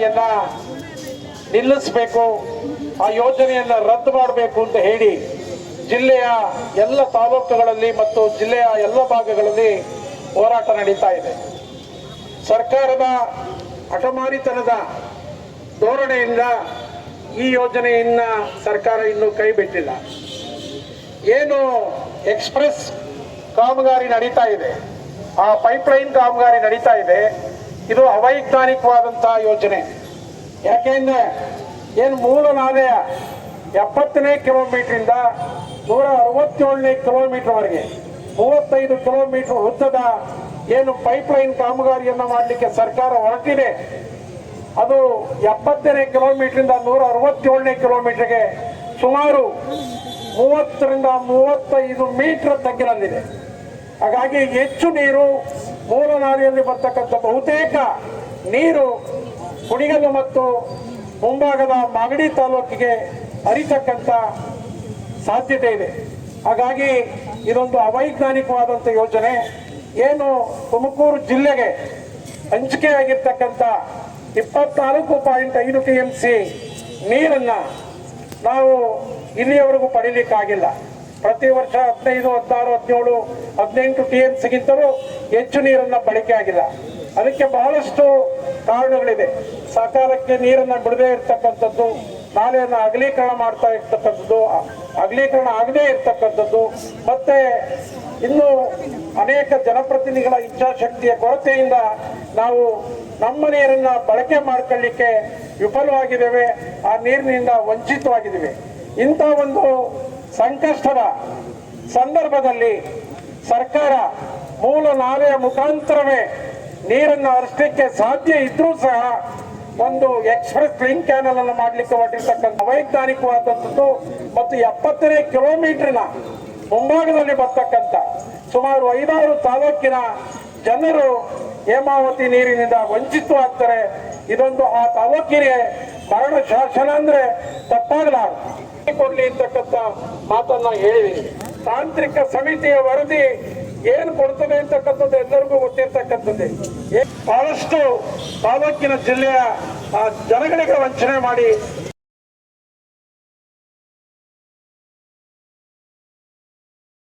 ಕಾಮಗಾರಿಯನ್ನ ನಿಲ್ಲಿಸಬೇಕು, ಆ ಯೋಜನೆಯನ್ನು ರದ್ದು ಮಾಡಬೇಕು ಅಂತ ಹೇಳಿ ಜಿಲ್ಲೆಯ ಎಲ್ಲ ತಾಲೂಕುಗಳಲ್ಲಿ ಮತ್ತು ಜಿಲ್ಲೆಯ ಎಲ್ಲ ಭಾಗಗಳಲ್ಲಿ ಹೋರಾಟ ನಡೀತಾ ಇದೆ. ಸರ್ಕಾರದ ಹಠಮಾರಿತನದ ಧೋರಣೆಯಿಂದ ಈ ಯೋಜನೆಯನ್ನ ಸರ್ಕಾರ ಇನ್ನೂ ಕೈ ಬಿಟ್ಟಿಲ್ಲ. ಏನು ಎಕ್ಸ್ಪ್ರೆಸ್ ಕಾಮಗಾರಿ ನಡೀತಾ ಇದೆ, ಆ ಪೈಪ್ಲೈನ್ ಕಾಮಗಾರಿ ನಡೀತಾ ಇದೆ, ಇದು ಅವೈಜ್ಞಾನಿಕವಾದಂತಹ ಯೋಜನೆ. ಯಾಕೆಂದ್ರೆ ಏನು ಮೂಲ ನಾಲೆಯ 70ನೇ ಕಿಲೋಮೀಟರಿಂದ 167ನೇ ಕಿಲೋಮೀಟರ್ವರೆಗೆ 35 ಕಿಲೋಮೀಟರ್ ಉದ್ದದ ಏನು ಪೈಪ್ಲೈನ್ ಕಾಮಗಾರಿಯನ್ನು ಮಾಡಲಿಕ್ಕೆ ಸರ್ಕಾರ ಹೊರಟಿದೆ, ಅದು 70ನೇ ಕಿಲೋಮೀಟರಿಂದ 167ನೇ ಕಿಲೋಮೀಟರ್ಗೆ ಸುಮಾರು 30ರಿಂದ 35 ಮೀಟರ್ ತಗ್ಗಿನಲ್ಲಿದೆ. ಹಾಗಾಗಿ ಹೆಚ್ಚು ನೀರು ಮೂಲ ನಾಲೆಯಲ್ಲಿ ಬರ್ತಕ್ಕಂಥ ಬಹುತೇಕ ನೀರು ಕುಣಿಗಲ್ಲು ಮತ್ತು ಮುಂಭಾಗದ ಮಾಗಡಿ ತಾಲೂಕಿಗೆ ಹರಿತಕ್ಕಂಥ ಸಾಧ್ಯತೆ ಇದೆ. ಹಾಗಾಗಿ ಇದೊಂದು ಅವೈಜ್ಞಾನಿಕವಾದಂಥ ಯೋಜನೆ. ಏನು ತುಮಕೂರು ಜಿಲ್ಲೆಗೆ ಹಂಚಿಕೆ ಆಗಿರ್ತಕ್ಕಂಥ 24.5 TMC ನೀರನ್ನು ನಾವು ಇಲ್ಲಿಯವರೆಗೂ ಪಡೀಲಿಕ್ಕಾಗಿಲ್ಲ. ಪ್ರತಿ ವರ್ಷ 15, 16, 17, 18 TMCಗಿಂತಲೂ ಹೆಚ್ಚು ನೀರನ್ನು ಬಳಕೆ ಆಗಿಲ್ಲ. ಅದಕ್ಕೆ ಬಹಳಷ್ಟು ಕಾರಣಗಳಿದೆ. ಸಕಾಲಕ್ಕೆ ನೀರನ್ನು ಬಿಡದೇ ಇರ್ತಕ್ಕಂಥದ್ದು, ನಾಲೆಯನ್ನು ಅಗಲೀಕರಣ ಮಾಡ್ತಾ ಇರ್ತಕ್ಕಂಥದ್ದು, ಅಗಲೀಕರಣ ಆಗದೇ ಇರ್ತಕ್ಕಂಥದ್ದು, ಮತ್ತೆ ಇನ್ನು ಅನೇಕ ಜನಪ್ರತಿನಿಧಿಗಳ ಇಚ್ಛಾಶಕ್ತಿಯ ಕೊರತೆಯಿಂದ ನಾವು ನಮ್ಮ ನೀರನ್ನು ಬಳಕೆ ಮಾಡ್ಕೊಳ್ಳಿಕ್ಕೆ ವಿಫಲವಾಗಿದ್ದೇವೆ, ಆ ನೀರಿನಿಂದ ವಂಚಿತವಾಗಿದ್ದೇವೆ. ಇಂಥ ಒಂದು ಸಂಕಷ್ಟದ ಸಂದರ್ಭದಲ್ಲಿ ಸರ್ಕಾರ ಮೂಲ ನಾಲೆಯ ಮುಖಾಂತರವೇ ನೀರನ್ನು ಹರಿಸಲಿಕ್ಕೆ ಸಾಧ್ಯ ಇದ್ರೂ ಸಹ ಒಂದು ಎಕ್ಸ್ಪ್ರೆಸ್ ಲಿಂಕ್ ಕ್ಯಾನಲ್ ಅನ್ನು ಮಾಡಲಿಕ್ಕೆ ಹೊರಟಿರ್ತಕ್ಕಂಥ ಅವೈಜ್ಞಾನಿಕವಾದಂಥದ್ದು ಮತ್ತು 70ನೇ ಕಿಲೋಮೀಟರ್ನ ಮುಂಭಾಗದಲ್ಲಿ ಬರ್ತಕ್ಕಂಥ ಸುಮಾರು 5-6 ತಾಲೂಕಿನ ಜನರು ಹೇಮಾವತಿ ನೀರಿನಿಂದ ವಂಚಿತವಾಗ್ತಾರೆ. ಇದೊಂದು ಆ ತಾಲೂಕಿಗೆ ಮರಣ ಶಾಸನ ಅಂದ್ರೆ ತಪ್ಪಾಗಲಾರದು ಕೊಡ್ಲಿ ಅಂತಕ್ಕಂಥ ಮಾತನ್ನ ಹೇಳಿದೀನಿ. ತಾಂತ್ರಿಕ ಸಮಿತಿಯ ವರದಿ ಏನು ಕೊಡ್ತದೆ ಅಂತಕ್ಕಂಥದ್ದು ಎಲ್ಲರಿಗೂ ಗೊತ್ತಿರ್ತಕ್ಕಂಥದ್ದೇ. ಬಹಳಷ್ಟು ತಾಲೂಕಿನ ಜಿಲ್ಲೆಯ ಜನಗಳಿಗೆ ವಂಚನೆ ಮಾಡಿ